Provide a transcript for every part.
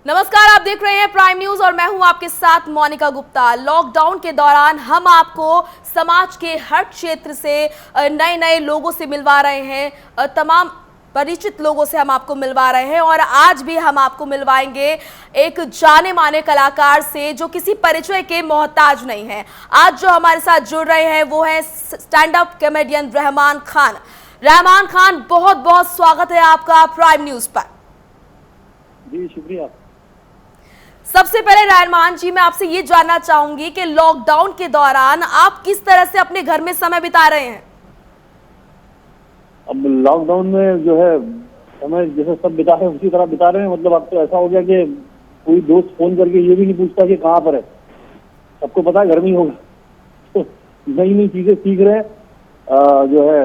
नमस्कार, आप देख रहे हैं प्राइम न्यूज और मैं हूं आपके साथ मोनिका गुप्ता। लॉकडाउन के दौरान हम आपको समाज के हर क्षेत्र से नए नए लोगों से मिलवा रहे हैं, तमाम परिचित लोगों से हम आपको मिलवा रहे हैं और आज भी हम आपको मिलवाएंगे एक जाने माने कलाकार से जो किसी परिचय के मोहताज नहीं है। आज जो हमारे साथ जुड़ रहे हैं वो है stand up comedian Rahman Khan. Rahman Khan, बहुत बहुत स्वागत है आपका प्राइम न्यूज पर। जी शुक्रिया। सबसे पहले रहमान जी, मैं आपसे ये जानना चाहूंगी कि लॉकडाउन के दौरान आप किस तरह से अपने घर में समय बिता रहे हैं? अब लॉकडाउन में जो है समय जैसे सब बिता रहे हैं उसी तरह बिता रहे हैं। मतलब अब तो ऐसा हो गया कि कोई दोस्त फोन करके ये भी नहीं पूछता कि कहाँ पर है, सबको पता है घर में ही होगा। तो नई नई चीजें सीख रहे हैं। जो है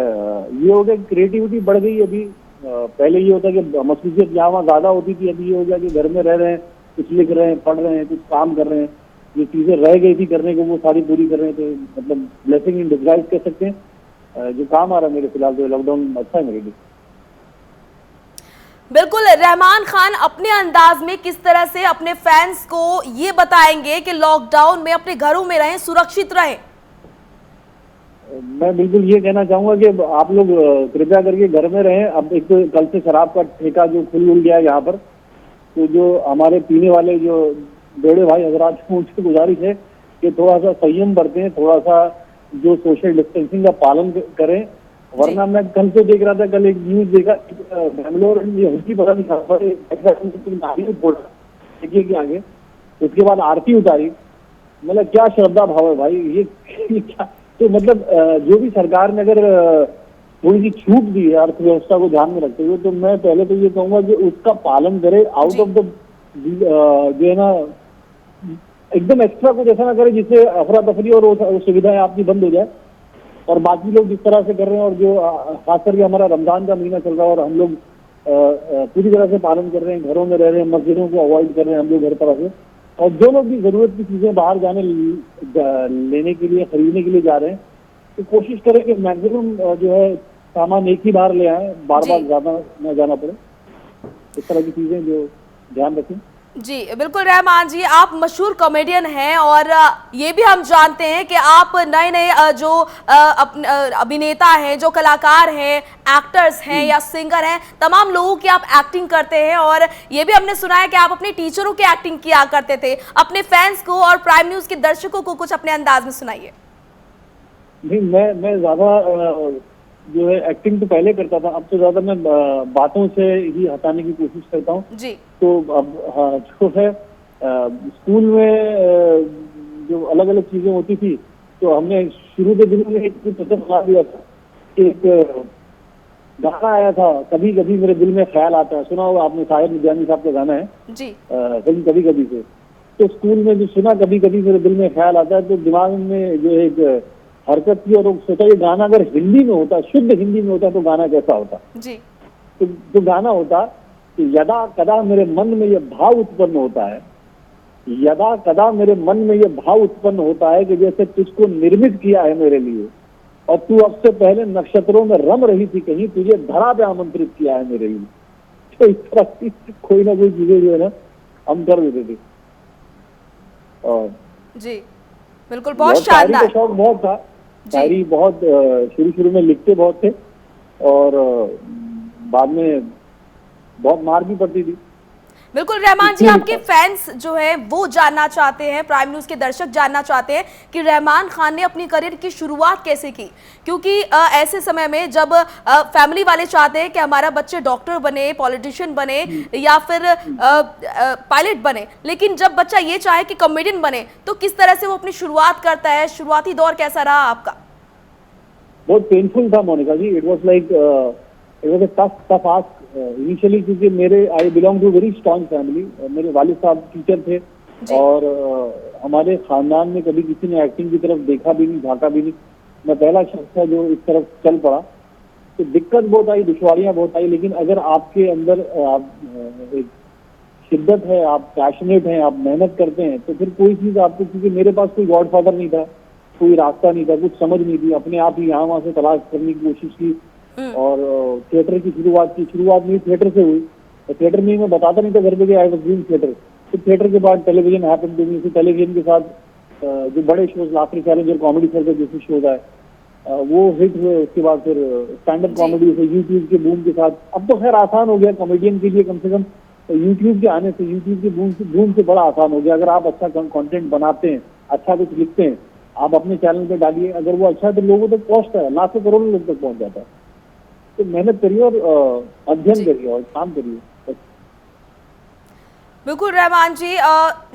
ये हो गया, क्रिएटिविटी बढ़ गई। अभी पहले ये होता कि मसरूफियत यहाँ वहाँ ज्यादा होती थी, अभी ये हो गया कि घर में रह रहे हैं, कुछ लिख रहे हैं, पढ़ रहे हैं, कुछ काम कर रहे हैं। ये चीजें रह गई थी करने को, वो सारी पूरी कर रहे हैं। तो मतलब ब्लेसिंग इन डिस्गाइज कह सकते हैं। जो काम आ रहा है मेरे फिलहाल तो लॉकडाउन अच्छा है मेरे लिए। बिल्कुल, रहमान खान अपने अंदाज में किस तरह से अपने फैंस को ये बताएंगे कि लॉकडाउन में अपने घरों में रहें, सुरक्षित रहें? मैं बिल्कुल ये कहना चाहूंगा कि आप लोग कृपया करके घर में रहें। अब एक तो कल से शराब का ठेका जो खुल गया है यहाँ पर, तो जो हमारे पीने वाले जो बेड़े भाई हजरात हैं उनसे गुजारिश है कि थोड़ा सा संयम बरतें, थोड़ा सा जो सोशल डिस्टेंसिंग का पालन करें। वरना मैं कल से देख रहा था, कल एक न्यूज देखा बेंगलोर ये पता नहीं कहाँ पर देखिए के आगे, उसके बाद आरती उतारी। मतलब क्या श्रद्धा भाव है भाई, ये क्या। तो मतलब जो भी सरकार ने अगर थोड़ी सी छूट दी है अर्थव्यवस्था को ध्यान में रखते हुए, तो मैं पहले तो ये कहूंगा कि उसका पालन करे। आउट ऑफ द जो है ना एकदम एक्स्ट्रा कुछ ऐसा ना करे जिससे अफरा तफरी और सुविधाएं आपकी बंद हो जाए। और बाकी लोग जिस तरह से कर रहे हैं, और जो खास करके हमारा रमजान का महीना चल रहा है और हम लोग पूरी तरह से पालन कर रहे हैं, घरों में रह रहे हैं, मस्जिदों को अवॉइड कर रहे हैं हम लोग हर तरह से। और जो लोग भी जरूरत की चीजें बाहर जाने लेने के लिए, खरीदने के लिए जा रहे हैं, तो कोशिश करें कि मैक्सिमम जो है सामान एक ही बार ले आए, बार बार ज्यादा न जाना पड़े। इस तरह की चीजें जो ध्यान रखें। जी बिल्कुल रहमान जी, आप मशहूर कॉमेडियन हैं और ये भी हम जानते हैं कि आप नए नए जो अभिनेता हैं, जो कलाकार हैं, एक्टर्स हैं या सिंगर हैं, तमाम लोगों की आप एक्टिंग करते हैं। और ये भी हमने सुना है कि आप अपने टीचरों की एक्टिंग किया करते थे। अपने फैंस को और प्राइम न्यूज के दर्शकों को कुछ अपने अंदाज में सुनाइए। नहीं, मैं ज्यादा जो है एक्टिंग तो पहले करता था, अब तो ज्यादा मैं बातों से ही हटाने की कोशिश करता हूँ जी। तो अब हाँ, जो है स्कूल में जो अलग अलग चीजें होती थी, तो हमने शुरू के दिनों में एक बना दिया था। एक गाना आया था, कभी कभी मेरे दिल में ख्याल आता है, सुना होगा आपने, साहिर निजामी साहब का गाना है जी, कभी कभी से। तो स्कूल में जो सुना कभी कभी मेरे दिल में ख्याल आता है, तो दिमाग में जो एक हरकत की और सोचा ये गाना अगर हिंदी में होता, शुद्ध हिंदी में होता, तो गाना कैसा होता जी। तो गाना होता कि यदा कदा मेरे मन में ये भाव उत्पन्न होता है, यदा कदा मेरे मन में ये भाव उत्पन्न होता है कि जैसे तुझको निर्मित किया है मेरे लिए, और तू अब से पहले नक्षत्रों में रम रही थी कहीं, तुझे धरा पे आमंत्रित किया है मेरे लिए। तो इस तरह की कोई ना कोई चीजें जो है ना हम कर देते थे। और जी बिल्कुल, बहुत शानदार। शौक बहुत था, शायरी बहुत शुरू में लिखते बहुत थे, और बाद में बहुत मार भी पड़ती थी। बिल्कुल रहमान जी, आपके फैंस जो है वो जानना चाहते हैं, प्राइम न्यूज के दर्शक जानना चाहते हैं कि रहमान खान ने अपनी करियर की शुरुआत कैसे की। क्योंकि ऐसे समय में जब फैमिली वाले चाहते हैं कि हमारा बच्चे डॉक्टर बने, पॉलिटिशियन बने या फिर पायलट बने, लेकिन जब बच्चा ये चाहे कि कॉमेडियन बने, तो किस तरह से वो अपनी शुरुआत करता है? शुरुआती दौर कैसा रहा आपका? बहुत पेनफुल था Monika ji. It was a tough ask initially, क्योंकि I belong to very strong family. मेरे वालिद साहब टीचर थे, और हमारे खानदान में कभी किसी ने एक्टिंग की तरफ देखा भी नहीं, झांका भी नहीं। मैं पहला शख्स था जो इस तरफ चल पड़ा। तो दिक्कत बहुत आई, दुश्वारियां बहुत आई, लेकिन अगर आपके अंदर एक शिद्दत है, आप पैशनेट हैं, आप मेहनत करते हैं, तो फिर कोई चीज आपको, क्योंकि मेरे पास कोई गॉडफादर नहीं था, कोई रास्ता नहीं था, कुछ समझ नहीं थी, अपने आप ही यहाँ वहाँ से तलाश करने की कोशिश की। और थिएटर की शुरुआत मेरी थिएटर से हुई। तो थिएटर में मैं बताता नहीं था घर पे कि आई वाज डूइंग थिएटर। तो थिएटर के बाद टेलीविजन हैपेंड टू मी, फिर टेलीविजन के साथ जो बड़े शोज लाफिंग चैलेंज और कॉमेडी सर्कल जैसे शोज आए वो हिट हुए। उसके बाद फिर स्टैंड अप कॉमेडी से यूट्यूब के बूम के साथ, अब तो खैर आसान हो गया कॉमेडियन के लिए, कम से कम यूट्यूब के आने से, यूट्यूब के बूम से बड़ा आसान हो गया। अगर आप अच्छा कंटेंट बनाते हैं, अच्छा कुछ लिखते हैं, आप अपने चैनल पे डालिए, अगर वो अच्छा है तो लोगों तक पहुंचता है, लाखों करोड़ों लोग तक पहुंच जाता है। तो मेहनत करिए और अध्ययन करिए और काम करिए। बिल्कुल रहमान जी,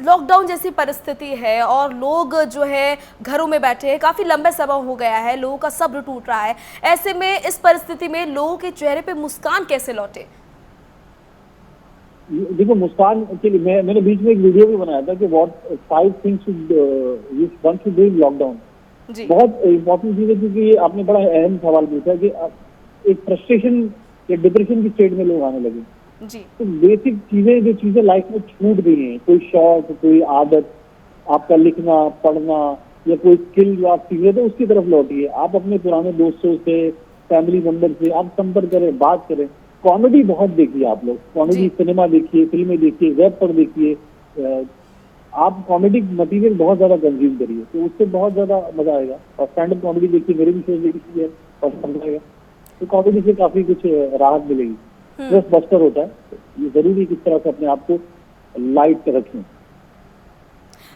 लॉकडाउन जैसी परिस्थिति है और लोग जो है घरों में बैठे हैं, काफ़ी लंबे समय हो गया है, लोगों का सब्र टूट रहा है। ऐसे में इस परिस्थिति में लोगों के चेहरे पे मुस्कान कैसे लौटे? देखो, मुस्कान के लिए मैंने बीच में एक वीडियो भी बनाया था कि what 5 things one should do in lockdown. बहुत इंपॉर्टेंट चीज है, क्योंकि ये आपने बड़ा अहम सवाल पूछा कि एक फ्रस्ट्रेशन या डिप्रेशन की स्टेट में लोग आने लगे। तो बेसिक चीजें, जो चीजें लाइफ में छूट गई हैं, कोई शौक, कोई आदत, आपका लिखना पढ़ना या कोई स्किल जो आप सीख रहे थे, उसकी तरफ लौटिए। आप अपने पुराने दोस्तों से, फैमिली मेंबर से आप संपर्क करें, बात करें। कॉमेडी बहुत देखिए आप लोग, कॉमेडी सिनेमा देखिए, फिल्में देखिए, वेब पर देखिए, आप कॉमेडी मटेरियल बहुत ज्यादा कंज्यूम करिए, तो उससे बहुत ज्यादा मजा आएगा। और स्टैंड अप कॉमेडी देखिए, मेरे भी शो देखिए और समझाएगा, तो कॉमेडी से काफी कुछ राहत मिलेगी। स्ट्रेस बस्टर होता है, ये जरूरी किस तरह से अपने आप को लाइट रखें।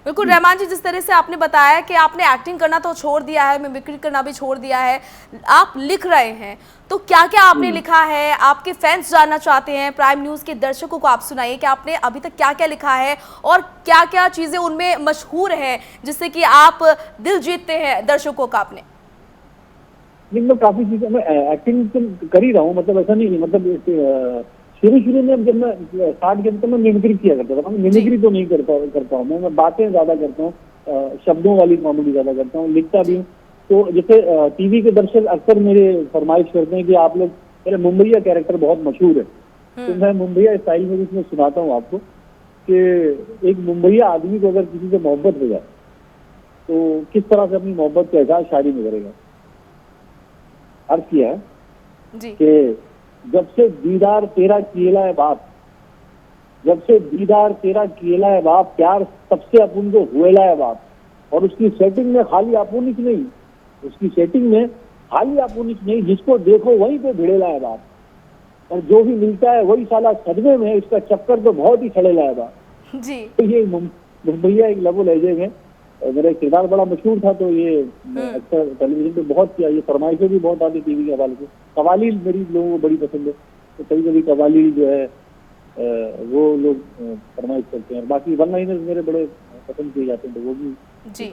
बिल्कुल रहमान जी, जिस तरह से आपने बताया कि आपने एक्टिंग करना तो छोड़ दिया है, मिमिक्री करना भी छोड़ दिया है, आप लिख रहे हैं, तो क्या क्या आपने लिखा है? आपके फैंस जानना चाहते हैं, प्राइम न्यूज़ के दर्शकों को आप सुनाइए कि आपने अभी तक क्या क्या लिखा है और क्या क्या चीज़ें उनमें मशहूर हैं जिससे कि आप दिल जीतते हैं दर्शकों का। आपने मतलब काफी चीजें, मैं एक्टिंग तो कर ही रहा हूँ, मतलब ऐसा नहीं है, मतलब शुरू में जब मैं स्टार्ट किया तो मैं मिमिक्री किया करता था। मैं मिमिक्री तो नहीं करता हूँ, मैं बातें ज्यादा करता हूँ, शब्दों वाली कॉमेडी ज्यादा करता हूँ, लिखता भी हूँ। तो जैसे टीवी के दर्शक अक्सर मेरे फरमाइश करते हैं कि आप लोग, मेरे मुंबईया कैरेक्टर बहुत मशहूर है, तो मैं मुंबईया स्टाइल में इसमें सुनाता हूँ आपको कि एक मुंबईया आदमी को अगर किसी से मोहब्बत हो जाए तो किस तरह से अपनी मोहब्बत का एहसास शायरी में करेगा। अर्थ किया है कि जब से दीदार तेरा किएला है बाप, जब से दीदार तेरा किएला है बाप, प्यार सबसे अपन को हुएला है बाप। और उसकी सेटिंग में खाली अपुनिक नहीं, उसकी सेटिंग में खाली अपुनिक नहीं, जिसको देखो वहीं पे भिड़ेला है बाप। और जो भी मिलता है वही साला सदमे में, इसका चक्कर तो बहुत ही छड़ेला है बाप जी। तो ये मुंबईया एक लवो लहजे में मेरा किरदार बड़ा मशहूर था, तो ये अक्सर टेलीविजन पे बहुत किया। ये फरमाइशें भी बहुत आती टीवी के हवाले से। कवाली मेरी लोगों को बड़ी पसंद है, तो कभी कभी कवाली जो है वो लोग फरमाइश करते हैं। बाकी वन लाइनर्स मेरे बड़े पसंद किए जाते हैं, तो वो भी जी।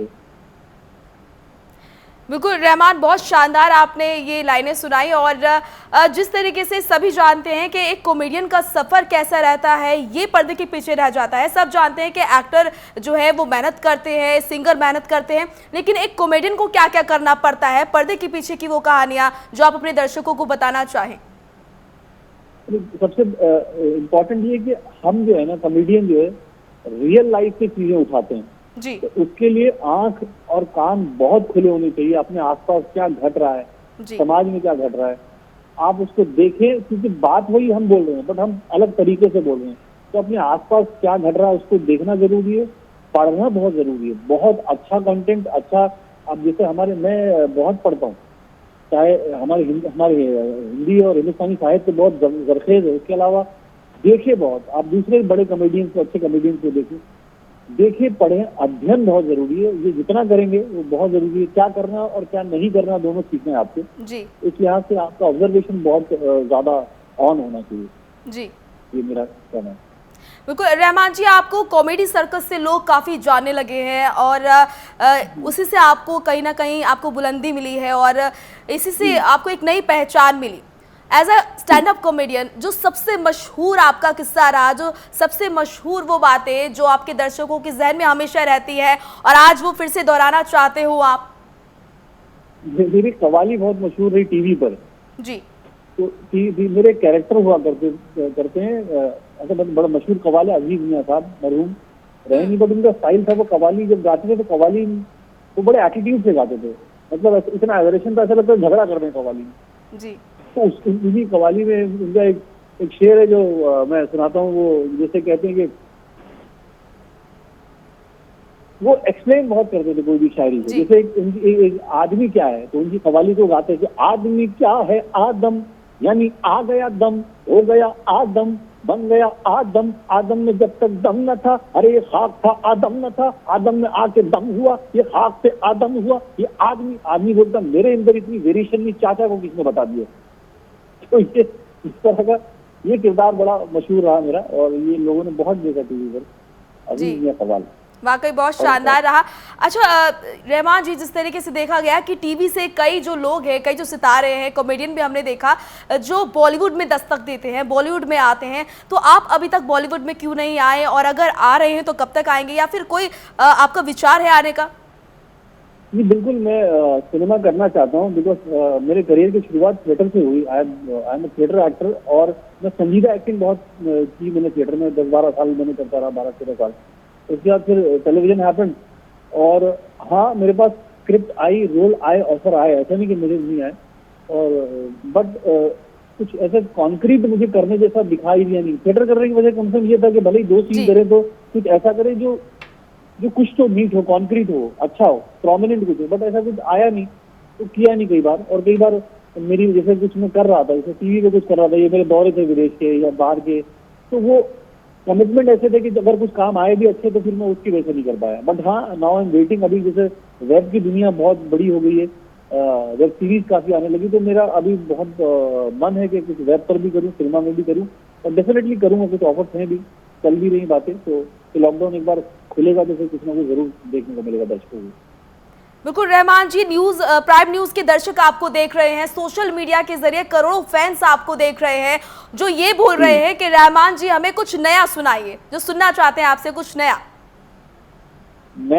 बिल्कुल रहमान, बहुत शानदार आपने ये लाइनें सुनाई। और जिस तरीके से सभी जानते हैं कि एक कॉमेडियन का सफ़र कैसा रहता है, ये पर्दे के पीछे रह जाता है। सब जानते हैं कि एक्टर जो है वो मेहनत करते हैं, सिंगर मेहनत करते हैं, लेकिन एक कॉमेडियन को क्या क्या करना पड़ता है, पर्दे के पीछे की वो कहानियाँ जो आप अपने दर्शकों को बताना चाहें। सबसे इम्पोर्टेंट ये कि हम जो है ना, कॉमेडियन जो है रियल लाइफ की चीजें उठाते हैं जी। तो उसके लिए आंख और कान बहुत खुले होने चाहिए। अपने आसपास क्या घट रहा है, समाज में क्या घट रहा है, आप उसको देखें, क्योंकि बात वही हम बोल रहे हैं बट हम अलग तरीके से बोल रहे हैं। तो अपने आसपास क्या घट रहा है उसको देखना जरूरी है, पढ़ना बहुत जरूरी है। बहुत अच्छा कंटेंट, अच्छा, अब जैसे मैं बहुत पढ़ता हूँ, चाहे हमारे हिंदी और हिंदुस्तानी साहित्य बहुत जरखेज है। उसके अलावा देखिए बहुत, आप दूसरे बड़े कॉमेडियंस को, अच्छे कॉमेडियंस को देखिए, पढ़ें, अध्ययन बहुत जरूरी है। ये जितना करेंगे वो बहुत जरूरी है। क्या करना और क्या नहीं करना दोनों सीखना है आपको जी। इस लिहाज से आपका ऑब्जर्वेशन बहुत ज्यादा ऑन होना चाहिए जी, ये मेरा कहना है। बिल्कुल रहमान जी, आपको कॉमेडी सर्कस से लोग काफ़ी जानने लगे हैं और उसी से आपको कहीं ना कहीं आपको बुलंदी मिली है और इसी से आपको एक नई पहचान मिली as a stand up comedian. जो सबसे मशहूर आपका किस्सा रहा, जो सबसे मशहूर वो बातें जो आपके दर्शकों के जहन में हमेशा रहती है और आज वो फिर से दोहराना चाहते हो आप? मेरी कवाली बहुत मशहूर रही टीवी पर जी। तो मेरे कैरेक्टर हुआ करते हैं ऐसा बड़ा मशहूर कवाली अजीज मियां साहब मरहूम रहे नहीं, बट उनका स्टाइल था, वो कवाली जब गाते थे तो कवाली वो बड़े एटीट्यूड से गाते थे, मतलब इतना एवरेशन था, ऐसा लगता है झगड़ा कर रहे हैं कवाली जी। तो उनकी कवाली में उनका एक शेर है जो मैं सुनाता हूँ, वो जैसे कहते हैं कि वो एक्सप्लेन बहुत करते थे कोई भी शायरी को। जैसे एक आदमी क्या है, तो उनकी कवाली को गाते थे, आदमी क्या है आदम, यानी आ गया दम, हो गया आदम, बन गया आदम, आदम में जब तक दम न था, अरे ये खाक था आदम न था, आदम में आके दम हुआ, ये खाक से आदम हुआ, ये आदमी बोलता मेरे अंदर इतनी वेरिएशन नहीं, चाचा को किसने बता दिया। तो ये इस तरह का ये किरदार बड़ा मशहूर रहा मेरा, और ये लोगों ने बहुत देखा टीवी पर। अभी ये सवाल वाकई बहुत शानदार रहा। अच्छा रहमान जी, जिस तरीके से देखा गया कि टीवी से कई जो लोग हैं, कई जो सितारे हैं, कॉमेडियन भी हमने देखा जो बॉलीवुड में दस्तक देते हैं, बॉलीवुड में आते हैं, तो आप अभी तक बॉलीवुड में क्यों नहीं आए, और अगर आ रहे हैं तो कब तक आएंगे, या फिर कोई आपका विचार है आने का? जी बिल्कुल, मैं सिनेमा करना चाहता हूँ, बिकॉज मेरे करियर की शुरुआत थिएटर से हुई। आई एम थिएटर एक्टर, और मैं संगीता एक्टिंग बहुत की मैंने थिएटर में, 10-12 साल मैंने करता रहा, 12-13 साल। उसके बाद फिर टेलीविजन हैपन, और हाँ मेरे पास स्क्रिप्ट आई, रोल आए, ऑफर आए, ऐसा नहीं कि मुझे नहीं आए, और बट कुछ ऐसा कॉन्क्रीट मुझे करने जैसा दिखाई दिया नहीं। थिएटर करने की वजह कम से कम ये था कि भले ही 2 सीन करें तो कुछ ऐसा करें जो कुछ तो नीट हो, कॉन्क्रीट हो, अच्छा हो, प्रोमिनेंट कुछ हो, बट ऐसा कुछ आया नहीं, तो किया नहीं कई बार। और कई बार मेरी जैसे कुछ मैं कर रहा था, जैसे टीवी पे कुछ कर रहा था, ये मेरे दौरे थे विदेश के या बाहर के, तो वो कमिटमेंट ऐसे थे कि अगर कुछ काम आए भी अच्छे तो फिर मैं उसकी वजह से नहीं कर पाया। बट हाँ, नाउ आई एम वेटिंग। अभी जैसे वेब की दुनिया बहुत बड़ी हो गई है, वेब सीरीज काफी आने लगी, तो मेरा अभी बहुत मन है कि कुछ वेब पर भी करूँ, सिनेमा में भी करूँ, और डेफिनेटली करूँगा। कुछ ऑफर्स हैं भी, चल भी रही बातें, तो लॉकडाउन एक बार खुलेगा तो फिर कुछ ना कुछ जरूर देखने को मिलेगा दर्शकों को। बिल्कुल रहमान जी, प्राइम न्यूज के दर्शक आपको देख रहे हैं, सोशल मीडिया के जरिए करोड़ों फैंस आपको देख रहे हैं, जो ये बोल रहे हैं कि रहमान जी हमें कुछ नया सुनाइए, जो सुनना चाहते हैं आपसे कुछ नया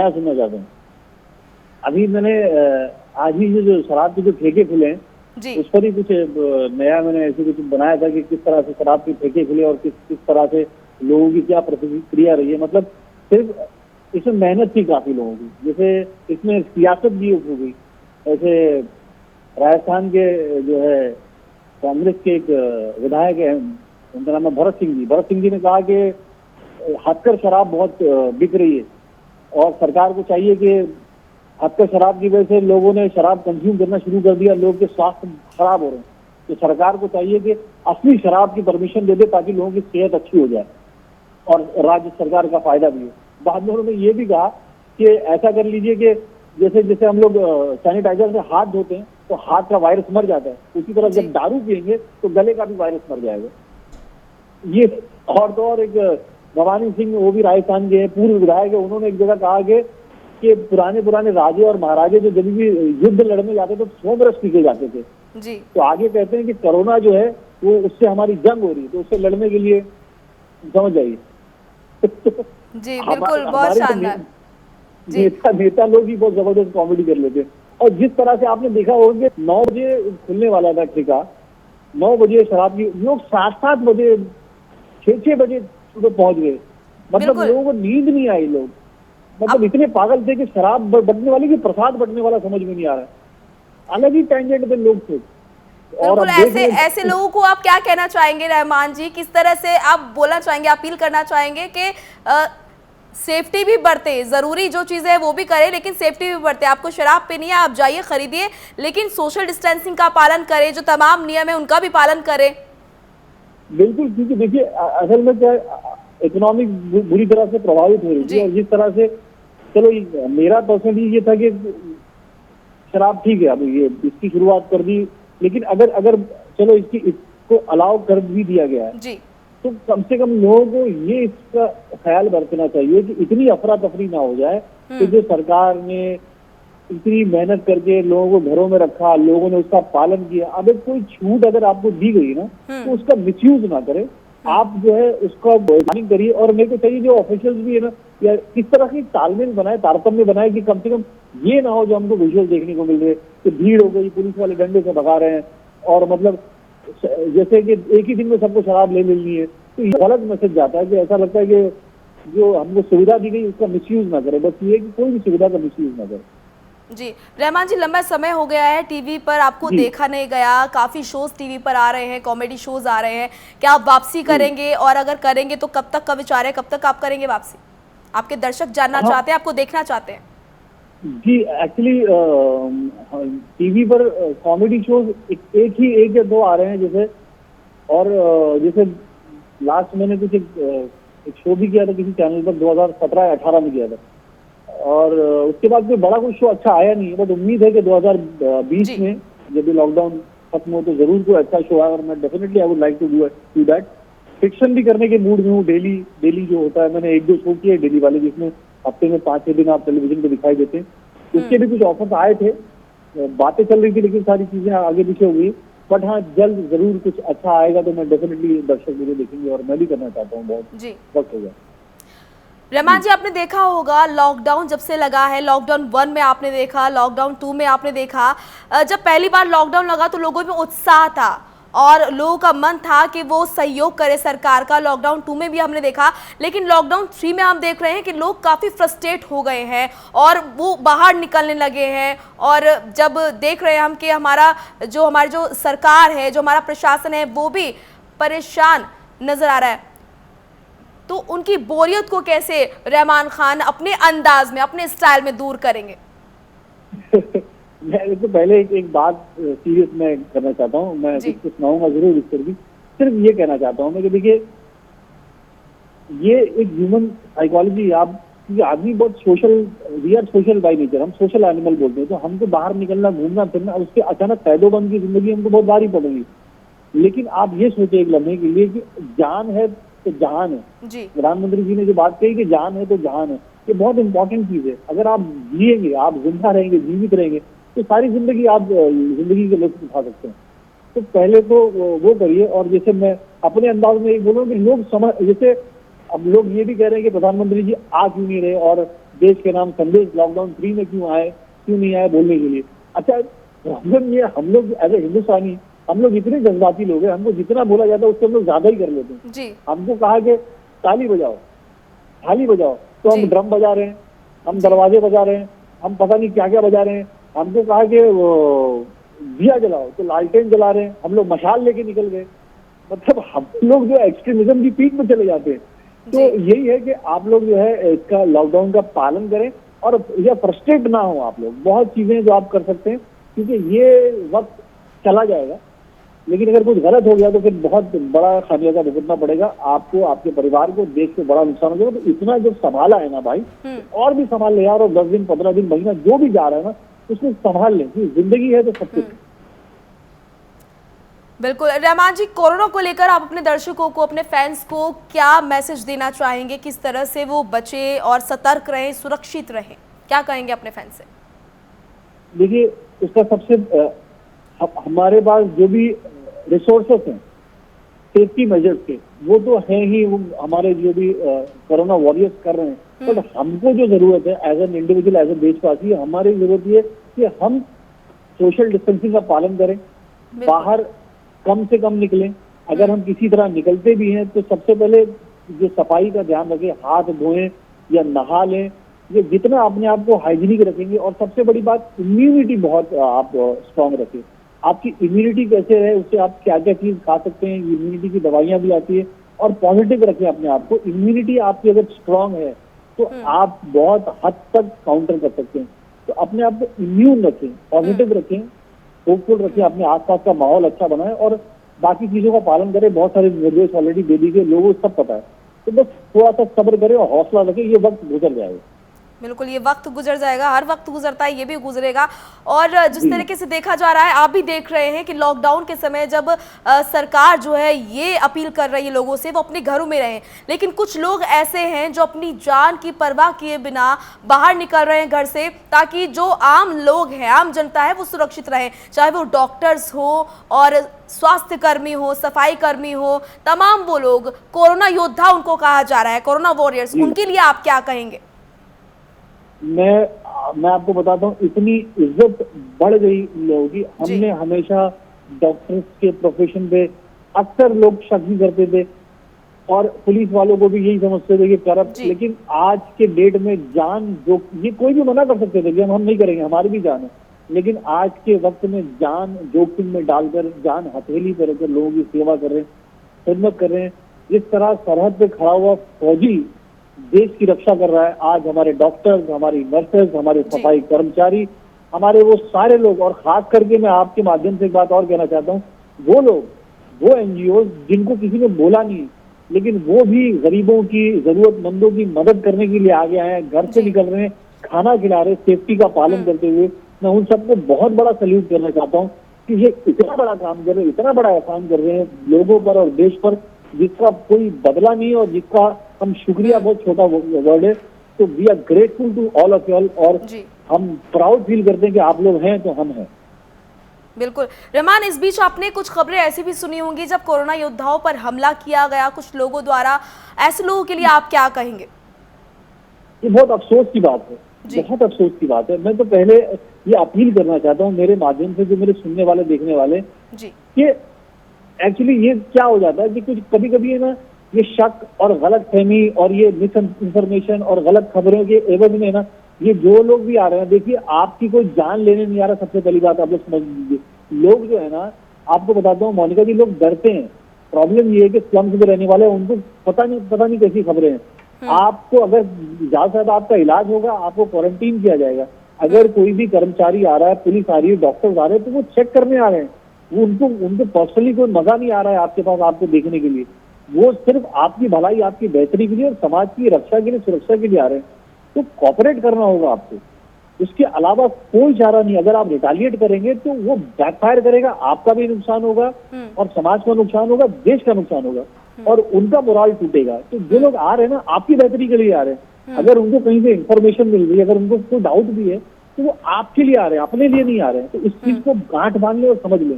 सुनना चाहते हैं। अभी मैंने आज ही जो शराब के जो ठेके खुले हैं जी, उस पर ही कुछ नया मैंने ऐसे कुछ बनाया था कि किस तरह से शराब के ठेके खुले और किस तरह से लोगों की क्या प्रतिक्रिया रही है। मतलब सिर्फ इसमें मेहनत थी काफी लोगों की, जैसे इसमें सियासत भी हो गई। ऐसे राजस्थान के जो है कांग्रेस के एक विधायक है, उनका नाम है भरत सिंह जी। भरत सिंह जी ने कहा कि हथकर शराब बहुत बिक रही है, और सरकार को चाहिए कि हथकर शराब की वजह से लोगों ने शराब कंज्यूम करना शुरू कर दिया, लोगों के स्वास्थ्य खराब हो रहे हैं, तो सरकार को चाहिए कि असली शराब की परमिशन दे दे ताकि लोगों की सेहत अच्छी हो जाए और राज्य सरकार का फायदा भी हो। बाद में उन्होंने ये भी कहा कि ऐसा कर लीजिए कि जैसे जैसे हम लोग सैनिटाइजर से हाथ धोते हैं तो हाथ का वायरस मर जाता है, उसी तरह जब दारू पियेंगे तो गले का भी वायरस मर जाएगा। ये और तो और एक भवानी सिंह, वो भी राजस्थान के पूर्व विधायक है, उन्होंने एक जगह कहा कि पुराने राजे और महाराजे जो जब भी युद्ध लड़ने जाते तो सोमरस पी के जाते थे जी। तो आगे कहते हैं कि कोरोना जो है वो उससे हमारी जंग हो रही है, तो उससे लड़ने के लिए समझ जाइए जी बिल्कुल, बहुत शानदार। नेता लोग भी बहुत जबरदस्त कॉमेडी कर लेते हैं। और जिस तरह से आपने देखा होगा कि 9 बजे खुलने वाला था ठेका, 9 बजे शराब की, लोग 7-7 बजे 6-6 बजे सुबह पहुंच गए। मतलब लोगों को नींद नहीं आई, लोग मतलब इतने पागल थे कि शराब बटने वाली की प्रसाद बटने वाला समझ में नहीं आ रहा। अलग ही टैंजेंट पे लोग थे। और ऐसे लोगों को आप क्या कहना चाहेंगे रहमान जी, किस तरह से आप बोलना चाहेंगे, अपील करना चाहेंगे कि सेफ्टी भी बरते, जरूरी जो चीजें है वो भी करें लेकिन सेफ्टी भी बरते। आपको शराब पीनी है, आप जाइए खरीदिए, लेकिन सोशल डिस्टेंसिंग का पालन करें, जो तमाम नियम है उनका भी पालन करें। बिल्कुल, क्योंकि देखिए असल में क्या इकोनॉमिक बुरी तरह से प्रभावित हो रही थी, और जिस तरह से चलो मेरा पर्सनली ये था कि शराब ठीक है, अभी ये इसकी शुरुआत कर दी, लेकिन अगर चलो इसको अलाउ कर भी दिया गया है जी, तो कम से कम लोगों को ये इसका ख्याल बरतना चाहिए कि इतनी अफरा तफरी ना हो जाए कि जो सरकार ने इतनी मेहनत करके लोगों को घरों में रखा, लोगों ने उसका पालन किया, अब कोई छूट अगर आपको दी गई ना तो उसका मिसयूज ना करे, आप जो है उसका प्लानिंग करिए। और मेरे को चाहिए जो ऑफिशियल्स भी है ना, या किस तरह की तालमेल बनाए, तारतम्य बनाए कि कम से कम ये ना हो जो हमको विजुअल देखने को मिल रहे कि भीड़ हो गई, पुलिस वाले डंडे से भगा रहे हैं, और मतलब जैसे कि एक ही दिन में सबको शराब ले लेनी है, तो ये गलत मैसेज जाता है कि ऐसा लगता है कि जो हमको सुविधा दी गई उसका मिसयूज ना करे। बस ये कि कोई भी सुविधा का मिसयूज ना करे। जी रहमान जी, लंबा समय हो गया है टीवी पर आपको देखा नहीं गया, काफी शोज टीवी पर आ रहे हैं, कॉमेडी शोज आ रहे हैं, क्या आप वापसी करेंगे? और अगर करेंगे तो कब तक का विचार है, कब तक आप करेंगे वापसी? आपके दर्शक जानना चाहते हैं, आपको देखना चाहते हैं। जी एक्चुअली टीवी पर कॉमेडी शोज एक या दो आ रहे हैं जैसे, और जैसे लास्ट मैंने कुछ एक शो भी किया था किसी चैनल पर 2017-18 में किया था, और उसके बाद कोई बड़ा कोई शो अच्छा आया नहीं है। बट उम्मीद है कि 2020 में जब भी लॉकडाउन खत्म हो तो जरूर कोई अच्छा शो आए, और मैं definitely I would like to do that. Fiction भी करने के मूड में हूँ। डेली जो होता है, मैंने 1-2 शो किए डेली वाले, जिसमें हफ्ते में 5-6 दिन आप टेलीविजन पे दिखाई देते हैं। उसके भी कुछ ऑफर्स आए थे, बातें चल रही थी, लेकिन सारी चीजें आगे पीछे हुई। बट हाँ, जल्द जरूर कुछ अच्छा आएगा तो मैं डेफिनेटली दर्शक मुझे देखेंगे, और मैं भी करना चाहता हूँ। बहुत वक्त हो गया। रहमान जी, आपने देखा होगा लॉकडाउन जब से लगा है, लॉकडाउन 1 में आपने देखा, लॉकडाउन 2 में आपने देखा, जब पहली बार लॉकडाउन लगा तो लोगों में उत्साह था और लोगों का मन था कि वो सहयोग करे सरकार का। लॉकडाउन 2 में भी हमने देखा, लेकिन लॉकडाउन 3 में हम देख रहे हैं कि लोग काफ़ी फ्रस्ट्रेट हो गए हैं और वो बाहर निकलने लगे हैं। और जब देख रहे हैं हम कि हमारी जो सरकार है, जो हमारा प्रशासन है, वो भी परेशान नजर आ रहा है, तो उनकी बोरियत को कैसे रहमान खान अपने अंदाज में, अपने स्टाइल में दूर करेंगे? मैं तो पहले एक बात सीरियस में करना चाहता हूँ, मैं कुछ सुनाऊंगा जरूर इस पर भी। सिर्फ ये कहना चाहता हूँ मैं कि देखिए, ये एक ह्यूमन साइकोलॉजी, आप क्योंकि आदमी बहुत we are social by nature, हम सोशल एनिमल बोलते हैं, तो हमको बाहर निकलना, घूमना फिरना, उसके अचानक कैदोबंद की जिंदगी हमको बहुत भारी पड़ेगी। लेकिन आप ये सोचे एक लम्हे के लिए कि जान है तो जहान है। प्रधानमंत्री जी ने जो बात कही कि जान है तो जहान है, ये बहुत इंपॉर्टेंट चीज है। अगर आप जिएंगे, आप जिंदा रहेंगे, जीवित रहेंगे, तो सारी जिंदगी आप जिंदगी के लुत्फ उठा सकते हैं। तो पहले तो वो करिए। और जैसे मैं अपने अंदाज में एक बोलूँ कि लोग जैसे अब लोग ये भी कह रहे हैं कि प्रधानमंत्री जी आ क्यों नहीं रहे, और देश के नाम संदेश लॉकडाउन 3 में क्यों नहीं आए बोलने के लिए। अच्छा, प्रॉब्लम ये, हम लोग एज ए हिंदुस्तानी, हम लोग इतने जज्बाती लोग हैं, हमको जितना बोला जाता है उससे हम लोग ज्यादा ही कर लेते हैं जी। हमको कहा कि ताली बजाओ, थाली बजाओ, तो हम ड्रम बजा रहे हैं, हम दरवाजे बजा रहे हैं, हम पता नहीं क्या क्या बजा रहे हैं। हमको कहा कि दिया जलाओ, तो लालटेन जला रहे हैं, हम लोग मशाल लेके निकल गए। मतलब हम लोग जो एक्सट्रीमिज्म की पीक में चले जाते हैं। तो यही है कि आप लोग जो है इसका लॉकडाउन का पालन करें, और या फ्रस्ट्रेट ना हो आप लोग। बहुत चीजें जो आप कर सकते हैं, क्योंकि ये वक्त चला जाएगा, लेकिन अगर कुछ गलत हो गया तो फिर बहुत बड़ा खामियाजा भुगतना पड़ेगा आपको, आपके परिवार को, देश को बड़ा नुकसान हो जाएगा। तो इतना जो संभाला है ना भाई, और भी संभाल ले यार, और 10 दिन 15 दिन महीना जो भी जा रहा है ना, उसको संभाल लें। जिंदगी है तो सब कुछ। बिल्कुल। रहमान जी, कोरोना को लेकर आप अपने दर्शकों को, अपने फैंस को क्या मैसेज देना चाहेंगे? किस तरह से वो बचे और सतर्क रहें, सुरक्षित रहें, क्या कहेंगे अपने फैंस से? देखिए, उसका सबसे हमारे पास जो भी रिसोर्सेस हैं सेफ्टी मेजर्स के, वो तो है ही, वो हमारे जो भी कोरोना वॉरियर्स कर रहे हैं। बट हमको जो जरूरत है as an individual, as a देशवासी, हमारी जरूरत ये कि हम सोशल डिस्टेंसिंग का पालन करें, बाहर कम से कम निकलें। अगर हम किसी तरह निकलते भी हैं तो सबसे पहले जो सफाई का ध्यान रखें, हाथ धोएं या नहा लें, ये जितना अपने आप को हाइजीनिक रखेंगे। और सबसे बड़ी बात, इम्यूनिटी बहुत आप स्ट्रांग रखें। आपकी इम्यूनिटी कैसे रहे, उससे आप क्या क्या चीज खा सकते हैं, इम्यूनिटी की दवाइयां भी आती है। और पॉजिटिव रखें अपने आप को। इम्यूनिटी आपकी अगर स्ट्रांग है तो आप बहुत हद तक काउंटर कर सकते हैं। तो अपने आप को इम्यून रखें, पॉजिटिव रखें, होपफुल रखें, अपने आसपास का माहौल अच्छा बनाएं, और बाकी चीजों का पालन करें। बहुत सारे निर्देश ऑलरेडी दे दिए, लोगों को सब पता है। तो बस थोड़ा सा सब्र करें और हौसला रखें, ये वक्त गुजर जाएगा। बिल्कुल, ये वक्त गुजर जाएगा, हर वक्त गुजरता है, ये भी गुजरेगा। और जिस तरीके से देखा जा रहा है, आप भी देख रहे हैं कि लॉकडाउन के समय जब सरकार जो है ये अपील कर रही है लोगों से वो अपने घरों में रहें, लेकिन कुछ लोग ऐसे हैं जो अपनी जान की परवाह किए बिना बाहर निकल रहे हैं घर से, ताकि जो आम लोग हैं, आम जनता है, वो सुरक्षित रहे। चाहे वो डॉक्टर्स हो और स्वास्थ्य कर्मी हो, सफाई कर्मी हो, तमाम वो लोग, कोरोना योद्धा उनको कहा जा रहा है, कोरोना वॉरियर्स, उनके लिए आप क्या कहेंगे? मैं आपको बताता हूँ, इतनी इज्जत बढ़ गई लोगों की। हमने हमेशा डॉक्टर्स के प्रोफेशन पे अक्सर लोग शक भी करते थे और पुलिस वालों को भी यही समझते थे कि करप्ट, लेकिन आज के डेट में जान जो ये कोई भी मना कर सकते थे कि हम नहीं करेंगे, हमारी भी जान है, लेकिन आज के वक्त में जान जोखिम में डालकर, जान हथेली पर रखकर लोगों की सेवा कर रहे हैं, खिदमत कर रहे हैं। इस तरह सरहद पे खड़ा हुआ फौजी देश की रक्षा कर रहा है। आज हमारे डॉक्टर्स, हमारी नर्सेज, हमारे सफाई कर्मचारी, हमारे वो सारे लोग, और खास करके मैं आपके माध्यम से एक बात और कहना चाहता हूँ, वो लोग, वो एनजीओ जिनको किसी ने बोला नहीं, लेकिन वो भी गरीबों की, जरूरतमंदों की मदद करने के लिए आगे आए हैं, घर से निकल रहे हैं, खाना खिला रहे, सेफ्टी का पालन करते हुए। मैं उन सबको बहुत बड़ा सल्यूट करना चाहता हूँ कि ये इतना बड़ा काम कर रहे हैं, इतना बड़ा एहसान कर रहे हैं लोगों पर और देश पर, जिसका कोई बदला नहीं और जिसका हम शुक्रिया, बहुत छोटा वर्ड है, तो we are grateful to all of you, और हम प्राउड फील करते हैं कि आप लोग हैं तो हम हैं। बिल्कुल रहमान, इस बीच आपने कुछ खबरें ऐसी भी सुनी होंगी जब कोरोना योद्धाओं पर हमला किया गया कुछ लोगों द्वारा, ऐसे लोगों के लिए आप क्या कहेंगे? ये बहुत अफसोस की बात है, बहुत अफसोस की बात है। मैं तो पहले ये अपील करना चाहता हूँ मेरे माध्यम से, जो मेरे सुनने वाले, देखने वाले, कि एक्चुअली ये क्या हो जाता है कि कुछ कभी कभी है ना, ये शक और गलत फहमी और ये मिस इन्फॉर्मेशन और गलत खबरों के एवज में ना, ये जो लोग भी आ रहे हैं, देखिए आपकी कोई जान लेने नहीं आ रहा। सबसे पहली बात आप लोग समझ लीजिए, लोग जो है ना, आपको बताता हूँ मोनिका जी, लोग डरते हैं। प्रॉब्लम ये है कि स्लम्स में रहने वाले, उनको पता नहीं कैसी खबरें हैं। आपको अगर ज्यादा से ज्यादा आपका इलाज होगा, आपको क्वारंटीन किया जाएगा। अगर कोई भी कर्मचारी आ रहा है, पुलिस आ रही है, डॉक्टर्स आ रहे हैं, तो वो चेक करने आ रहे हैं। वो उनको पर्सनली कोई मजा नहीं आ रहा है आपके पास आपको देखने के लिए, वो सिर्फ आपकी भलाई, आपकी बेहतरी के लिए और समाज की रक्षा के लिए, सुरक्षा के लिए आ रहे हैं। तो कॉपरेट करना होगा आपको, उसके अलावा कोई चारा नहीं। अगर आप रिटालिएट करेंगे तो वो बैकफायर करेगा, आपका भी नुकसान होगा और समाज का नुकसान होगा, देश का नुकसान होगा और उनका मोराल टूटेगा। तो जो लोग आ रहे हैं ना, आपकी बेहतरी के लिए आ रहे हैं। अगर उनको कहीं से इंफॉर्मेशन मिल रही है, अगर उनको कोई डाउट भी है, तो वो आपके लिए आ रहे हैं, अपने लिए नहीं आ रहे हैं। तो इस चीज को गांठ बांध लें और समझ लें,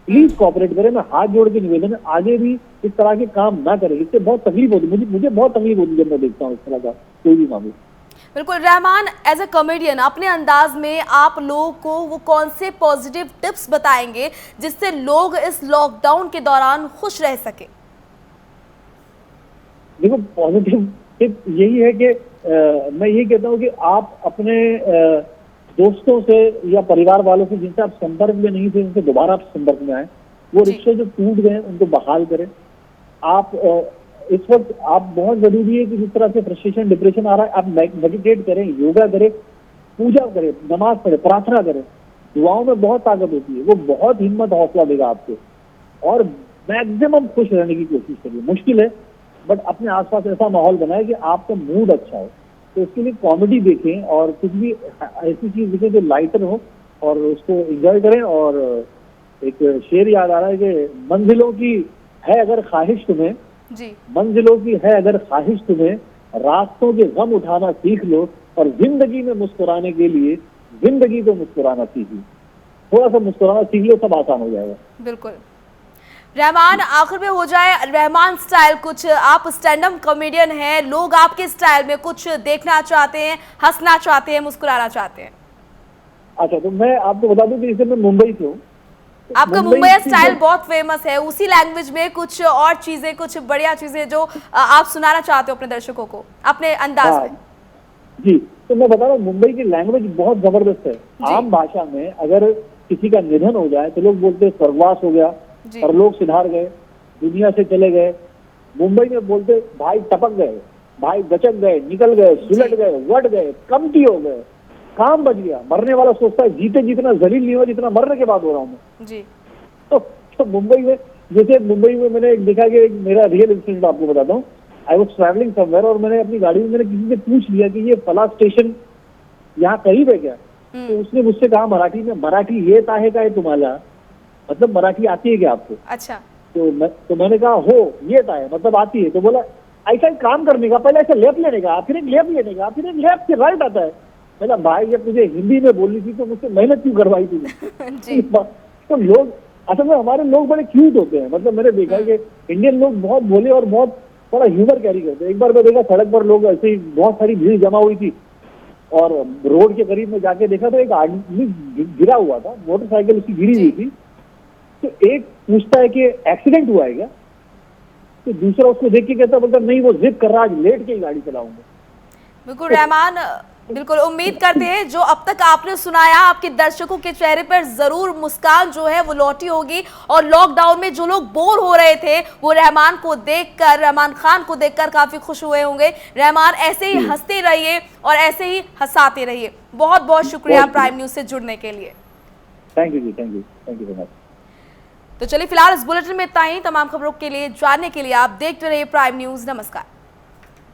प्लीज कॉपरेट करें। मैं हाथ जोड़ के निवेदन है, आगे भी इस तरह के काम ना करें। इससे बहुत तकलीफ होती है, मुझे बहुत तकलीफ होती है जब मैं देखता हूँ इस तरह का कोई भी मामला। बिल्कुल रहमान, एज ए कॉमेडियन अपने अंदाज में आप लोगों को वो कौन से पॉजिटिव टिप्स बताएंगे जिससे लोग इस लॉकडाउन के दौरान खुश रह सके? देखो, पॉजिटिव टिप यही है कि मैं यही कहता हूँ कि आप अपने दोस्तों से या परिवार वालों से जिनसे आप संपर्क में नहीं थे, उनसे दोबारा आप संपर्क में आए। वो रिश्ते जो टूट गए उनको बहाल करें। आप इस वक्त आप बहुत जरूरी है कि जिस तरह से फ्रस्ट्रेशन, डिप्रेशन आ रहा है, आप मेडिटेट करें, योगा करें, पूजा करें, नमाज पढ़ें, प्रार्थना करें। दुआओं में बहुत ताकत होती है, वो बहुत हिम्मत, हौसला देगा आपको। और मैक्सिमम खुश रहने की कोशिश करिए। मुश्किल है, बट अपने आसपास ऐसा माहौल बनाए कि आपका मूड अच्छा हो। तो इसके लिए कॉमेडी देखें और कुछ भी ऐसी चीज देखें जो लाइटर हो और उसको एंजॉय करें। और एक शेर याद आ रहा है कि मंजिलों की है अगर ख्वाहिश तुम्हें, मंजिलों की है अगर ख्वाहिश तुम्हें, रास्तों के गम उठाना सीख लो और जिंदगी में मुस्कुराने के लिए जिंदगी को मुस्कुराना सीख लो। थोड़ा सा मुस्कुराना सीख लो, सब आसान हो जाएगा। बिल्कुल रहमान, आखिर में हो जाए रहमान स्टाइल, कुछ आप स्टैंड अप कॉमेडियन हैं, लोग आपके स्टाइल में कुछ देखना चाहते हैं, हंसना चाहते हैं, मुस्कुराना चाहते हैं। अच्छा, तो मैं आपको बता दूं कि इसे मैं मुंबई से हूँ। आपका मुंबई स्टाइल बहुत फेमस है, उसी लैंग्वेज में कुछ और चीजें, कुछ बढ़िया चीजें जो आप सुनाना चाहते हो अपने दर्शकों को अपने अंदाज में। जी, तो मैं बता रहा हूँ, मुंबई की लैंग्वेज बहुत जबरदस्त है। आम भाषा में अगर किसी का निधन हो जाए तो लोग बोलते हैं स्वर्गवास हो गया और लोग सिधार गए, दुनिया से चले गए। मुंबई में बोलते भाई टपक गए, भाई गचक गए, निकल गए, सुलट गए, वट गए, कमती हो गए, काम बच गया। मरने वाला सोचता है जीते जितना जलील नहीं हो जितना मरने के बाद हो रहा हूँ मैं जी। तो मुंबई में, जैसे मुंबई में मैंने देखा कि मेरा रियल इंसिडेंट आपको बताता हूँ। आई वॉज ट्रैवलिंग समवेयर और मैंने अपनी गाड़ी में मैंने किसी से पूछ लिया कि ये फला स्टेशन यहाँ करीब है क्या? तो उसने मुझसे कहा मराठी में, मराठी ये ताहे का है तुम्हारा, मतलब मराठी आती है क्या आपको? अच्छा। तो मैंने कहा हो ये ताहे, मतलब आती है। तो बोला ऐसा ही काम करने का, पहले ऐसा लेफ्ट लेने का, फिर एक लेफ्ट लेने का, फिर एक लेफ्ट से राइट आता है। मैंने भाई जब तुझे हिंदी में बोलनी थी तो मुझसे मेहनत क्यों करवाई तूने? तो लोग असल में, हमारे लोग बड़े क्यूट होते हैं। मतलब मैंने देखा है कि इंडियन लोग बहुत भोले और बहुत बड़ा ह्यूमर कैरी करते हैं। एक बार मैं देखा सड़क पर लोग ऐसे ही बहुत सारी भीड़ जमा हुई थी और रोड के करीब में जाके देखा तो एक आदमी गिरा हुआ था, मोटरसाइकिल उसकी गिरी हुई थी। तो एक पूछता है कि एक्सीडेंट हुआ है क्या? तो दूसरा उसको देख के कहता, बोलता नहीं वो जिद कर रहा, आज लेट के ही गाड़ी चलाऊंगा। बिल्कुल रहमान, बिल्कुल उम्मीद करते हैं जो अब तक आपने सुनाया आपके दर्शकों के चेहरे पर जरूर मुस्कान जो है वो लौटी होगी, और लॉकडाउन में जो लोग बोर हो रहे थे वो रहमान को देखकर, रहमान खान को देखकर काफी खुश हुए होंगे। रहमान, ऐसे ही हंसते रहिए और ऐसे ही हंसाते रहिए। बहुत बहुत शुक्रिया प्राइम न्यूज से जुड़ने के लिए। Thank you ji, thank you so much. तो चलिए फिलहाल इस बुलेटिन में इतना ही। तमाम खबरों के लिए जानने के लिए आप देखते रहिए प्राइम न्यूज। नमस्कार।